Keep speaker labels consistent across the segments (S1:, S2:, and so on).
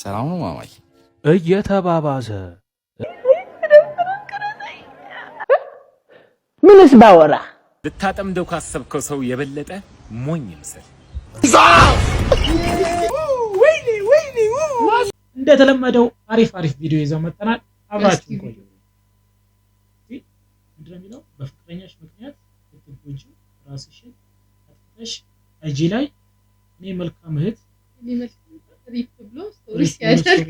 S1: ሰላም ነው ማማዬ?
S2: እየተባባሰ
S3: ምንስ ባወራ
S4: ልታጠምደው ካሰብከው ሰው የበለጠ ሞኝ ምስል።
S2: እንደተለመደው አሪፍ ቪዲዮ ይዘው መጥተናል። አብራችሁን ቆዩ። ምንድነው የሚለው? በፍቅረኛሽ ምክንያት ልትጎጂ ራስሽን አጥፍተሽ እጂ ላይ እኔ መልካም እህት
S5: ሪፕ ብሎ ስቶሪ ሲያደርግ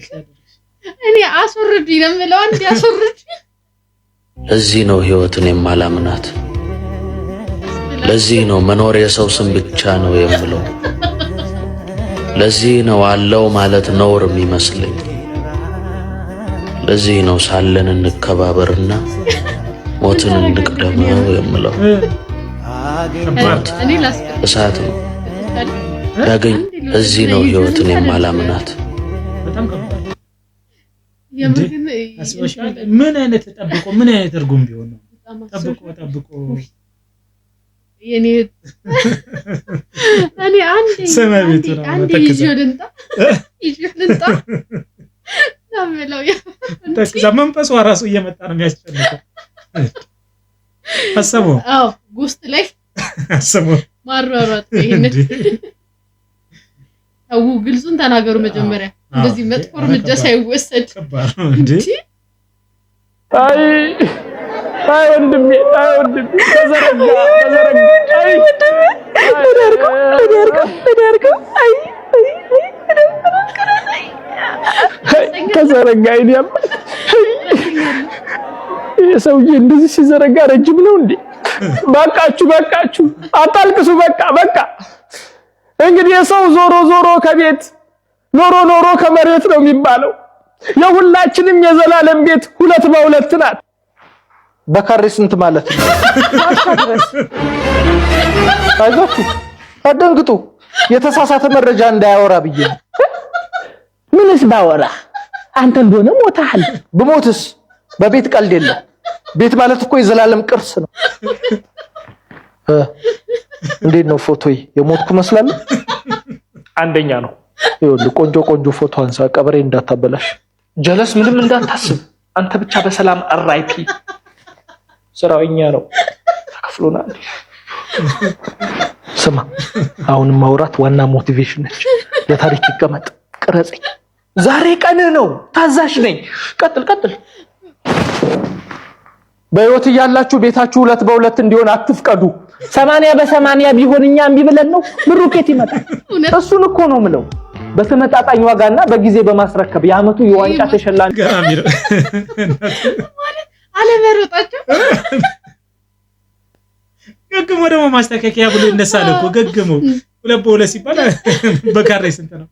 S5: እኔ አስወርዱኝ ነው የምለው። አንዴ አስወርዱኝ።
S6: ለዚህ ነው ህይወትን የማላምናት። ለዚህ ነው መኖር የሰው ስም ብቻ ነው የምለው። ለዚህ ነው አለው ማለት ነውር የሚመስለኝ። ለዚህ ነው ሳለን እንከባበርና ሞትን እንቅደመው የምለው።
S5: እኔ ላስቀር
S6: እሳት ነው ዳግኝ። ለዚህ ነው ህይወትን የማላምናት።
S2: በጣም ከባድ
S5: የምግን
S2: አስበሻል። ምን አይነት ተጠብቆ ምን አይነት እርጉም ቢሆን ነው ጠብቆ
S5: የኔ እኔ አንዴ ይጆልንታ ናመለው
S2: ተከዛ መንፈሱ ራሱ እየመጣ ነው የሚያስጨንቀው። አሰበው
S5: ጉስት ላይ
S2: አሰበው
S5: ማሯሯጥ ይሄን ታው ግልጹን ተናገሩ መጀመሪያ እንደዚህ መጥፎ እርምጃ ሳይወሰድ
S2: ከባድ ነው እንዴ?
S3: አይ ወንድሜ ተዘረጋ አይ ተዘረጋ አይዲያም የሰውዬ እንደዚህ ሲዘረጋ ረጅም ነው እንዴ? በቃችሁ አታልቅሱ። በቃ እንግዲህ የሰው ዞሮ ከቤት ኖሮ ከመሬት ነው የሚባለው። የሁላችንም የዘላለም ቤት 2 በ2 ናት።
S7: በካሬ ስንት ማለት ነው? አይዟችሁ አደንግጡ። የተሳሳተ መረጃ እንዳያወራ ብዬ ነው።
S3: ምንስ ባወራ አንተ እንደሆነ ሞታል።
S7: ብሞትስ በቤት ቀልድ የለም። ቤት ማለት እኮ የዘላለም ቅርስ ነው። እንዴት ነው ፎቶዬ? የሞትኩ መስላለሁ?
S3: አንደኛ ነው።
S7: ይኸውልህ ቆንጆ ፎቶ አንሳ፣ ቀበሬ እንዳታበላሽ።
S3: ጀለስ ምንም እንዳታስብ። አንተ ብቻ በሰላም አራይፒ። ስራውኛ ነው ተከፍሎናል።
S7: ስማ አሁን ማውራት ዋና ሞቲቬሽን ነች። ለታሪክ ይቀመጥ። ቅረጽኝ።
S3: ዛሬ ቀን ነው። ታዛዥ ነኝ። ቀጥል።
S7: በህይወት እያላችሁ ቤታችሁ 2 በ2 እንዲሆን አትፍቀዱ።
S3: 80 በ80 ቢሆን እኛ እምቢ ብለን ነው። ብሩኬት ይመጣል።
S7: እሱን እኮ ነው ምለው። በተመጣጣኝ ዋጋና በጊዜ በማስረከብ የአመቱ የዋንጫ ተሸላሚ
S2: ገራሚ ነው
S5: ማለት አለመሮጣቸው
S2: ገግሞ ደግሞ ማስተካከያ ብሎ እንደሳለ እኮ ገግሞ 2 በ2 ሲባል በካሬ ስንት ነው?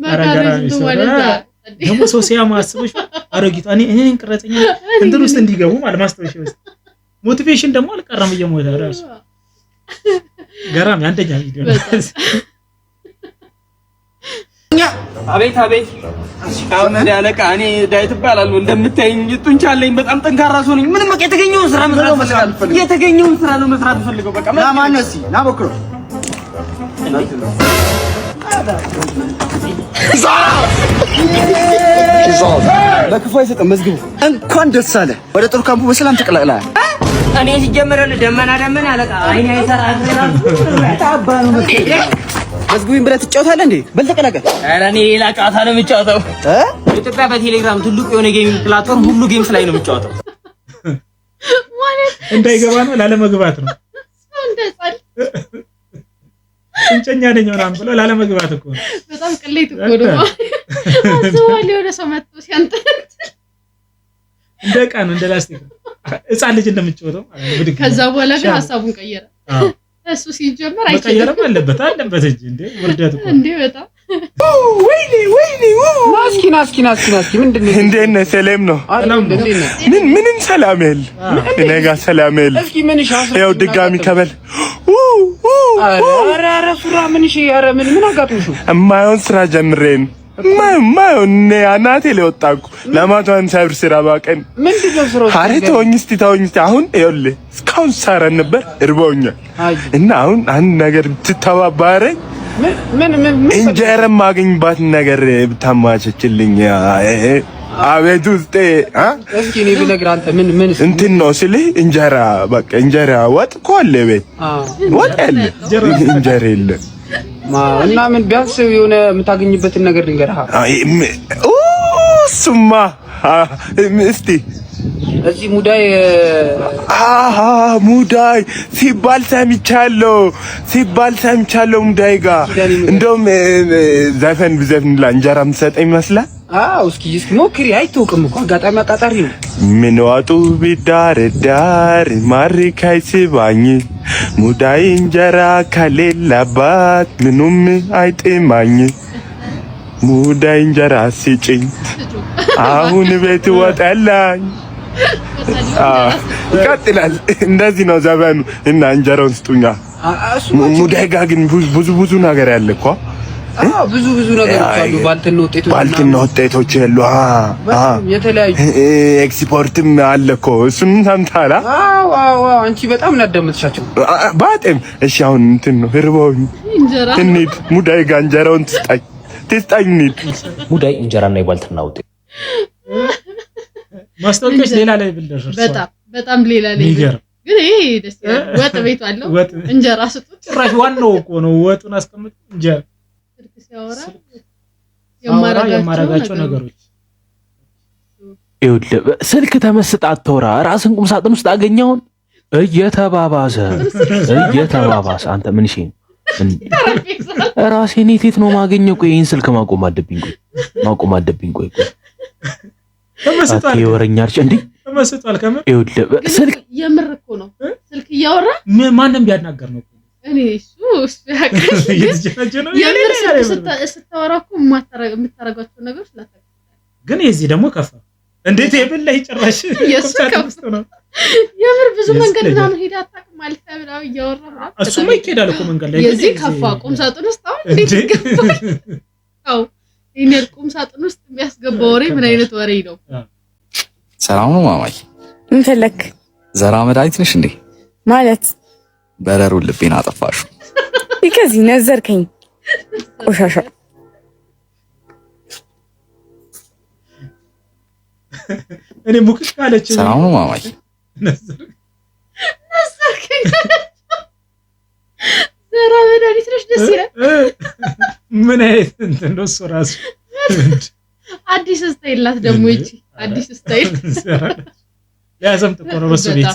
S5: በካሬ ማለት
S2: ደግሞ ሰው ሲያማስበሽ አሮጊቷ እኔን ቅረጽኛ እንትን ውስጥ እንዲገቡ ማለት ማስተዋወሽ ውስጥ ሞቲቬሽን ደግሞ አልቀረም እየሞተ ራሱ ገራሚ አንደኛ ቪዲዮ ነው።
S8: አቤት አሁን እንደ አለቃ እኔ ዳዊት እባላለሁ። እንደምታየኝ ጡንቻ አለኝ። በጣም ጠንካራ ሰው ነኝ። ምንም በቃ የተገኘውን ስራ ነው መስራት ፈልገው። በቃ ማን ነው? እስኪ ና ሞክሮ። ለክፉ አይሰጥም። መዝግቡ። እንኳን ደስ አለ። ወደ ጦር ካምፑ በሰላም ተቀላቅለሃል።
S9: እኔ ሲጀመረን ደመና አለቃ አይኔ አይሰራም። ታባኑ
S8: መዝግቡኝ ብለህ ትጫወታለህ እንዴ? በል ተቀላቀል።
S9: ኧረ እኔ ሌላ ጨዋታ ነው የምጫወተው። ኢትዮጵያ በቴሌግራም ትልቁ የሆነ ጌሚንግ ፕላትፎርም ሁሉ ጌምስ ላይ ነው የምጫወተው።
S5: ማለት
S2: እንዳይገባ ነው ላለመግባት ነው።
S5: እንደጻል
S2: እንጨኛ ነኝ ምናምን ብሎ ላለመግባት እኮ ነው።
S5: በጣም ቅሌት እኮ ነው። አስዋል የሆነ ሰው መጥቶ ሲያንጠልጥል
S2: እንደ ላስቲክ ሕፃን ልጅ እንደምትጫወተው ማለት ነው።
S5: ከዛ በኋላ ግን ሐሳቡን ቀየረ። እሱ ሲጀመር
S2: አይቀየርም አለበት እንጂ እንዴ ውርደት እኮ
S5: እንዴ በጣም
S8: ወይኔ ናስኪ ምንድነው?
S10: እንዴት ነህ? ሰላም ነው? ምንም ሰላም የለ። እኔ ጋር ሰላም የለ።
S8: እስኪ ምን ይሻስ
S10: ያው ድጋሚ ከበል
S8: ኧረ ሱራ ምን አጋጥሞሽ?
S10: የማይሆን ስራ ጀምሬ ነው። የማይሆን አናቴ ሊወጣኩ ለማቷን ሳይብር ስራ ባቀን
S8: ምንድነው ስራው?
S10: ኧረ ተወኝ እስቲ አሁን ይኸውልህ እስካሁን ሰራን ነበር እርቦኛል እና አሁን አንድ ነገር ትተባባረኝ
S3: ምን
S10: እንጀራ ማግኝባት ነገር ብታማቸችልኝ አቤት ውስጤ
S3: እስኪ እኔ ብነግርህ አንተ ምን
S10: እንትን ነው ስልህ እንጀራ በቃ እንጀራ ወጥ እኮ አለ ቤት ወጥ አለ እንጀራ የለ
S3: እና ምን ቢያንስ የሆነ የምታገኝበትን ነገር ልንገርህ
S10: እሱማ እስቲ
S3: እዚህ ሙዳይ
S10: ሙዳይ ሲባል ሰምቻለሁ ሙዳይ ጋር እንደውም ዘፈን ብዘፍንላ እንጀራ የምትሰጠኝ ይመስላል
S3: እስኪ ሞክሪ አይተውቅም እኮ አጋጣሚ አጣጣሪ ነው
S10: ምን ዋጡ ቢዳር ማሪካይ ሲባኝ ሙዳይ እንጀራ ከሌለባት ምኑም አይጥማኝ ሙዳይ እንጀራ ሲጭኝ አሁን ቤት ወጣላኝ ይቀጥላል እንደዚህ ነው ዘበኑ እና እንጀራውን ስጡኛ ሙዳይ ጋር ግን ብዙ ነገር ያለ እኮ
S3: ብዙ ነገሮች አሉ ባልትና ውጤቶች
S10: ያሉ
S3: የተለያዩ
S10: ኤክስፖርትም አለ እኮ እሱን ሰምታላ
S3: አንቺ በጣም እናደምጥሻቸው
S10: ባጤም እሺ አሁን እንትን ነው ህርቦኝ እንሂድ ሙዳይ ጋር እንጀራውን ትስጣኝ እንሂድ
S6: ሙዳይ እንጀራና የባልትና ውጤት
S2: ማስታወቂያሽ ሌላ ላይ ብለሽ
S5: በጣም ሌላ ላይ ግን ይሄ ደስ ይላል ወጥ ቤቱ አለው እንጀራ ስጡት
S2: ጭራሽ ዋናው እኮ ነው ወጡን አስቀምጥ እንጀራ
S5: ሲያወራ
S2: የማረጋቸው ነገሮች
S6: ይኸውልህ ስልክ ተመስጣ አትወራ ራስን ቁም ሳጥን ውስጥ አገኘውን እየተባባሰ አንተ ምን እሺ ራሴን የት ነው ማገኘው ቆይ ይሄን ስልክ ማቆም አለብኝ ቆይ
S2: ተመስጧል
S6: ይወረኛል እንዴ
S2: ተመስጧል ከመ
S5: ይኸውልህ ስልክ የምር እኮ ነው ስልክ እያወራ
S2: ማንንም ቢያናገር ነው
S5: እኔ እሱ ያቀሽ የምር ስታወራ እኮ የምታረጋቸው ነገሮች ላታውቅ
S2: ግን የዚህ ደግሞ ከፋ እንዴት የበላይ ጭራሽ
S5: የከፍቶ ነው የምር ብዙ መንገድ ምናምን ሄዳ አታውቅም ማለት ነው እያወራ
S2: እሱማ ይኬዳል እኮ መንገድ ላይ
S5: የዚህ ከፋ ቁም ሳጥን ውስጥ አሁን እንዴት ይገባል አው እኔ ቁም ሳጥን ውስጥ የሚያስገባው ወሬ ምን አይነት ወሬ ነው
S1: ሰላም ነው ማማይ
S11: ምን ፈለክ
S1: ዘራ መድኃኒት ነሽ እንዴ
S11: ማለት
S1: በረሩ ልቤን አጠፋሹ
S11: ይከዚህ ነዘርከኝ ቆሻሻ
S2: እኔ ሙክክ ካለች
S1: ሰላም ነው ማማይ
S5: ነዘርከኝ ዘራ መድኃኒት ነሽ ደስ ይላል
S2: ምን አይነት እንትን ነው እሱ ራሱ
S5: አዲስ ስታይል ላት ደግሞ እቺ አዲስ ስታይል
S2: ያዘም ተቆረበ ቤት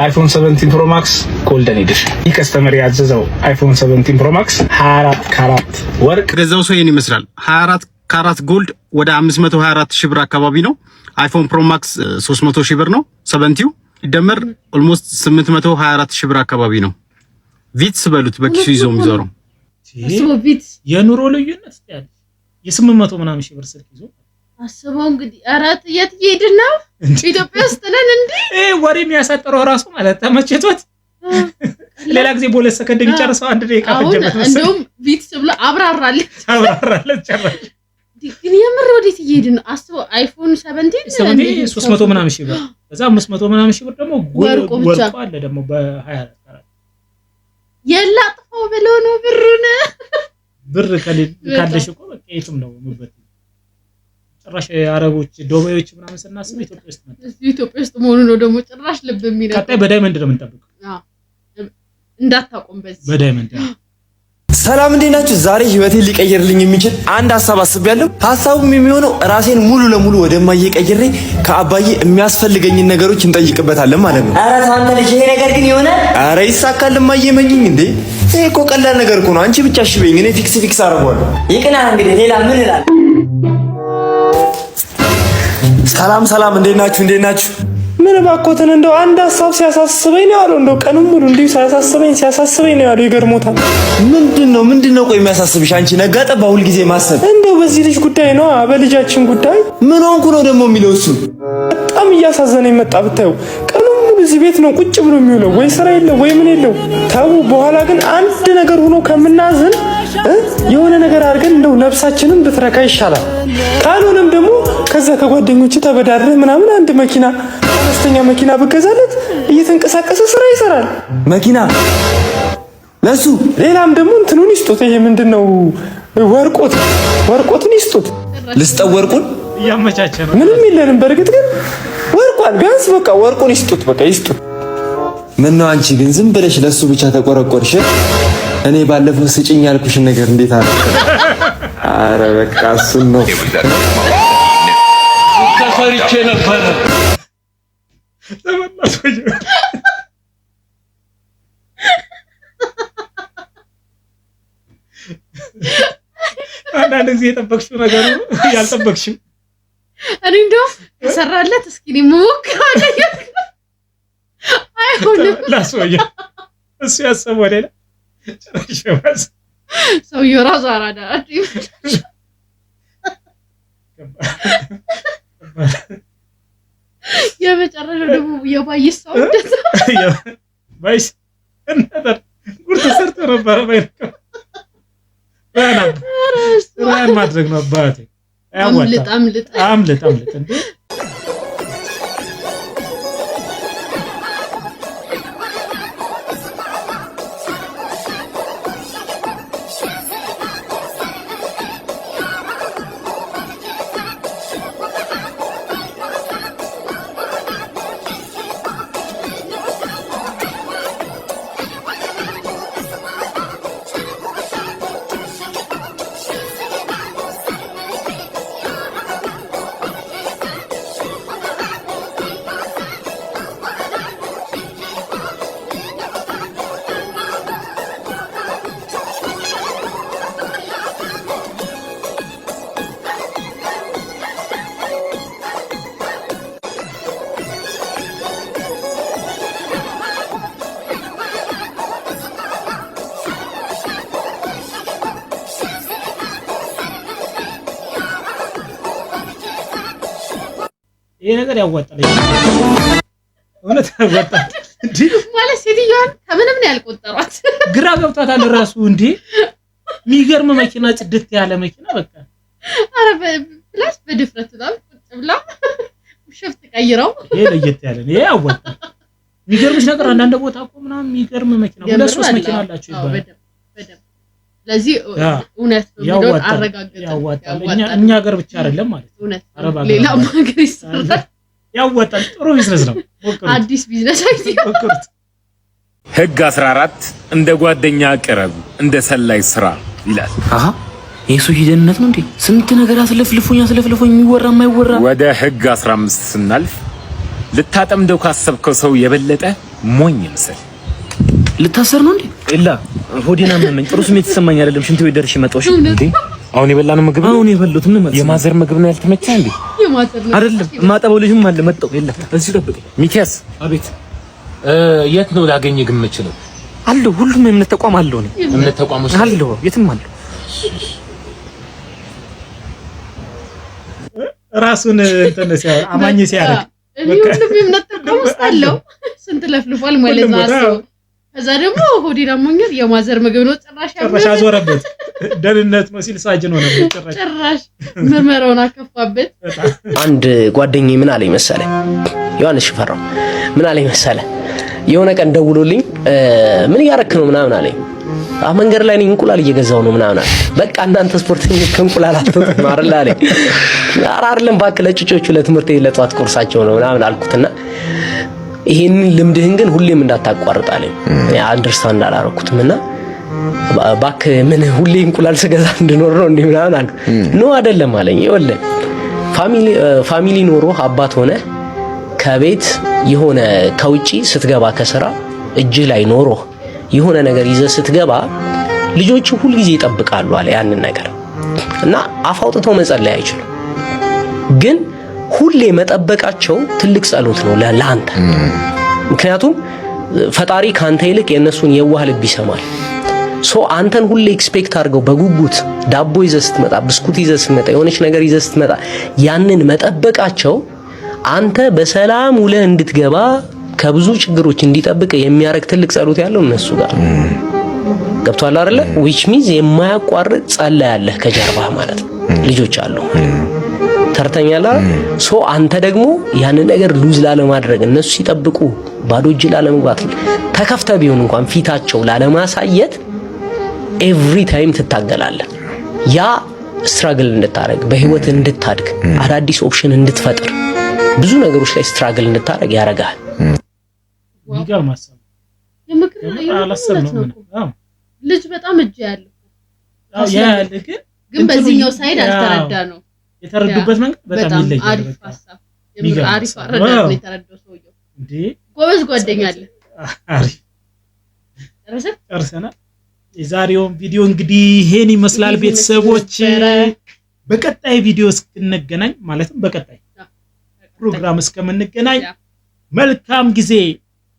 S12: አይፎን 17 ፕሮ ማክስ ጎልደን ኤዲሽን ይህ ከስተመር ያዘዘው አይፎን 17 ፕሮ ማክስ 24 ካራት ወርቅ
S13: ገዛው ሰው ይሄን ይመስላል 24 ካራት ጎልድ ወደ 524 ሺህ ብር አካባቢ ነው አይፎን ፕሮ ማክስ 300 ሺህ ብር ነው 70 ይደመር ኦልሞስት 824 ሺህ ብር አካባቢ ነው ቪትስ በሉት በኪሱ ይዘው የሚዞረው
S5: እሱ ቪትስ
S2: የኑሮ ልዩነት ያለ የ800 ምናምን ሺህ ብር ስልክ ይዞ
S5: አስበው እንግዲህ አራት የት ይሄድን ነው ኢትዮጵያ ውስጥ ነን እንዴ
S2: ወሬ የሚያሳጥረው ራሱ ማለት ተመቸቶት ሌላ ጊዜ በሁለት ሰከንድ የሚጨርሰው አንድ ደቂቃ ፈጀበት መሰለኝ
S5: እንደውም ቪትስ ብሎ አብራራለች ጨራሽ ግን የምር ወዴት ይሄድን ነው አስበው አይፎን 17
S2: 300 ምናምን ሺህ ብር ከዛ 500 ምናምን ሺህ ብር ደግሞ ወርቁ አለ ደግሞ በ24
S5: የላጥፋው ብሎ ነው ብር
S2: ካለሽ እኮ በቃ የትም ነው ምበት ጭራሽ አረቦች ዶባዮች ምናምን ስናስብ
S5: ኢትዮጵያ ውስጥ መሆኑ ነው ደግሞ ጭራሽ ልብ የሚነካ
S2: ቀጣይ በዳይመንድ ነው የምንጠብቀው
S5: እንዳታቆም በዚህ
S2: በዳይመንድ
S14: ሰላም እንዴት ናችሁ ዛሬ ህይወቴን ሊቀይርልኝ የሚችል አንድ ሐሳብ አስቤያለሁ ሐሳቡም የሚሆነው ራሴን ሙሉ ለሙሉ ወደማዬ ቀይሬ ከአባዬ የሚያስፈልገኝን ነገሮች እንጠይቅበታለን ማለት ነው
S9: ኧረ ታንተ ልጅ ይሄ ነገር ግን ይሆናል
S14: ኧረ ይሳካል እማዬ መኝኝ እንዴ ይሄ እኮ ቀላል ነገር እኮ ነው አንቺ ብቻ እሺ በይኝ እኔ ፊክስ አደርገዋለሁ
S9: ይቅና እንግዲህ ሌላ ምን እላለሁ
S14: ሰላም እንዴት ናችሁ
S3: ምን ባኮተን እንደው አንድ ሐሳብ ሲያሳስበኝ ነው ያለው እንደው ቀኑን ሙሉ እንዲሁ ሲያሳስበኝ ነው ያለው ይገርሞታል
S14: ምንድነው ቆይ የሚያሳስብሽ አንቺ ነጋጠባ ሁል ጊዜ ማሰብ
S3: እንደው በዚህ ልጅ ጉዳይ ነው በልጃችን ጉዳይ
S14: ምን ሆንኩ ነው ደግሞ የሚለው እሱ
S3: በጣም እያሳዘነኝ መጣ ብታዩ ቀኑን ሙሉ እዚህ ቤት ነው ቁጭ ብሎ የሚውለው ወይ ስራ የለው ወይ ምን የለው ታው በኋላ ግን አንድ ነገር ሆኖ ከምናዝን የሆነ ነገር አድርገን እንደው ነፍሳችንን ብትረካ ይሻላል ካልሆነም ደግሞ ከዛ ከጓደኞች ተበዳድረህ ምናምን አንድ መኪና አነስተኛ መኪና ብገዛለት እየተንቀሳቀሰ ስራ ይሰራል
S14: መኪና ለሱ
S3: ሌላም ደግሞ እንትኑን ይስጡት። ይሄ ምንድነው? ወርቆትን ይስጡት።
S14: ልስጠው ወርቁን
S2: እያመቻቸ ነው።
S3: ምንም የለንም በርግጥ ግን ወርቋን ቢያንስ በቃ ወርቁን ይስጡት። በቃ ይስጡት።
S14: ምን ነው አንቺ ግን ዝም ብለሽ ለሱ ብቻ ተቆረቆርሽ? እኔ ባለፈው ስጭኝ ያልኩሽን ነገር እንዴት አለ? አረ በቃ እሱን ነው
S8: ተፈርቼ ነበር።
S2: አንዳንድ ጊዜ የጠበቅሽው ነገር ያልጠበቅሽው።
S5: እኔ እንደው ተሰራለት እስኪ ሞክራለሁ። አይሆንም
S2: ላስወያ እሱ ያሰበው ሌላ ጭራሽ
S5: ሰውዬው ራሱ አራዳ የመጨረሻው ደግሞ የባይስ ሰው እንደዛ
S2: ባይስ ነበር ጉርት ሰርቶ ነበር ባይልከው ራን ማድረግ ነው አባቴ። አምልጥ እንዴ ይሄ ነገር ያዋጣል። እውነት ያዋጣል እንዴ
S5: ማለት ሴትዮዋን ከምንም ነው ያልቆጠሯት።
S2: ግራ ገብቷታል ራሱ እንዴ የሚገርም መኪና ጽድት ያለ መኪና በቃ
S5: አረ ፕላስ በድፍረት ነው ቁጭ ብላ ሽፍት ቀይረው
S2: ይሄ ለየት ያለ ነው። ይሄ ያዋጣል። የሚገርምሽ ነገር አንዳንድ ቦታ እኮ ምናምን የሚገርም መኪና ሁለት ሶስት መኪና አላችሁ ይባላል።
S5: በደም ለዚህ እውነት ነው አረጋግጠን
S2: ያዋጣል። እኛ ሀገር ብቻ አይደለም ማለት
S5: ነው። ሌላ ሀገር ይሰራል።
S2: ያዋጣል። ጥሩ ቢዝነስ ነው።
S5: አዲስ ቢዝነስ አይዲያ።
S4: ህግ 14 እንደ ጓደኛ ቅረብ እንደ ሰላይ ስራ ይላል።
S9: አሃ የሱ ሂደነት ነው እንዴ? ስንት ነገር አስለፍልፎኝ የሚወራ የማይወራ።
S4: ወደ ህግ 15 ስናልፍ ልታጠምደው ካሰብከው ሰው የበለጠ ሞኝ ምስል።
S9: ልታሰር ነው እንዴ? ኤላ ሆዴና መመኝ ጥሩ ስሜት ተሰማኝ አይደለም። ሽንት ቤት ደርሼ መጣሁ እንዴ።
S4: አሁን የበላነው ምግብ
S9: አሁን የበሉት ምን ማለት
S4: የማዘር ምግብ ነው ያልተመቸ እንዴ?
S5: የማዘር ነው
S9: አይደለም። ማጠበው ልጅም አለ መጣሁ። ኤላ እዚህ ጠብቀኝ።
S4: ሚኪያስ
S9: አቤት።
S4: የት ነው ላገኝ ግን የምችለው?
S9: አለው ሁሉም የእምነት ተቋም አለው ነው።
S4: እምነት ተቋሞች
S9: አለው የትም አለው።
S2: ራሱን እንትን ሲያር አማኝ ሲያረግ
S5: ሁሉም የእምነት ተቋም ውስጥ አለው። ስንት ለፍልፏል ማለት ነው። ከዛ ደግሞ ሆዴን አሞኛል የማዘር ምግብ ነው ጭራሽ
S2: አዞረበት። ደህንነት ነው ሲል ሳጅን ሆነ
S5: ጭራሽ ምርመራውን አከፋበት።
S7: አንድ ጓደኛዬ ምን አለኝ መሰለ ዮሐንስ ሽፈራው ምን አለኝ መሰለ የሆነ ቀን ደውሎልኝ ምን ያረክ ነው ምናምን አለኝ። መንገድ ላይ እንቁላል እየገዛው ነው ምናምን አለ። በቃ እናንተ ስፖርተኞች እንቁላል አትጠጡ አይደል አለኝ። አይደለም ባክ ለጭጮቹ ለትምህርት ለጧት ቁርሳቸው ነው ምናምን አልኩትና ይሄን ልምድህን ግን ሁሌም እንዳታቋርጥ አለኝ። አንደርስታንድ አላረኩትምና ባክ ምን ሁሌ እንቁላል ስገዛ እንድኖር ነው እንዴ ምናምን አልኩ። ኖ አይደለም አለኝ። ይኸውልህ ፋሚሊ ኖሮ አባት ሆነ ከቤት የሆነ ከውጪ ስትገባ ከስራ እጅ ላይ ኖሮ የሆነ ነገር ይዘህ ስትገባ ልጆቹ ሁሉ ጊዜ ይጠብቃሉ አለ ያንን ነገር እና አፋውጥተው መጸለይ አይችሉም። ግን ሁሌ መጠበቃቸው ትልቅ ጸሎት ነው ለአንተ። ምክንያቱም ፈጣሪ ካንተ ይልቅ የነሱን የዋህ ልብ ይሰማል። ሶ አንተን ሁሌ ኤክስፔክት አድርገው በጉጉት ዳቦ ይዘህ ስትመጣ፣ ብስኩት ይዘህ ስትመጣ፣ የሆነች ነገር ይዘህ ስትመጣ ያንን መጠበቃቸው አንተ በሰላም ውለህ እንድትገባ ከብዙ ችግሮች እንዲጠብቅ የሚያረግ ትልቅ ጸሎት ያለው እነሱ ጋር ገብቷል አይደለ? which means የማያቋርጥ ጸሎት ያለህ ከጀርባህ ማለት ነው። ልጆች አሉ ተርተኛላ ሶ አንተ ደግሞ ያንን ነገር ሉዝ ላለማድረግ እነሱ ሲጠብቁ ባዶ እጅ ላለመግባት ተከፍተ ቢሆን እንኳን ፊታቸው ላለማሳየት ኤቭሪ ታይም ትታገላለህ። ያ ስትራግል እንድታረግ በህይወት እንድታድግ አዳዲስ ኦፕሽን እንድትፈጥር ብዙ ነገሮች ላይ ስትራግል እንድታረግ ያረጋል።
S2: ይገርም ማሰብ
S5: ልጅ በጣም እጅ ያለው
S2: ያለ
S5: ግን በዚህኛው ሳይድ አልተረዳ ነው።
S2: የተረዱበት መንገድ በጣም ይለያል።
S5: አሪፍ ሐሳብ አሪፍ አረዳድ ነው የተረዳው ሰውየው። እንዴ ጎበዝ ጓደኛ አለ።
S2: አሪፍ ጨርሰናል። የዛሬው ቪዲዮ እንግዲህ ይሄን ይመስላል ቤተሰቦች። በቀጣይ ቪዲዮ እስክንገናኝ ማለትም በቀጣይ ፕሮግራም እስከምንገናኝ መልካም ጊዜ።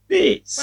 S2: ፒስ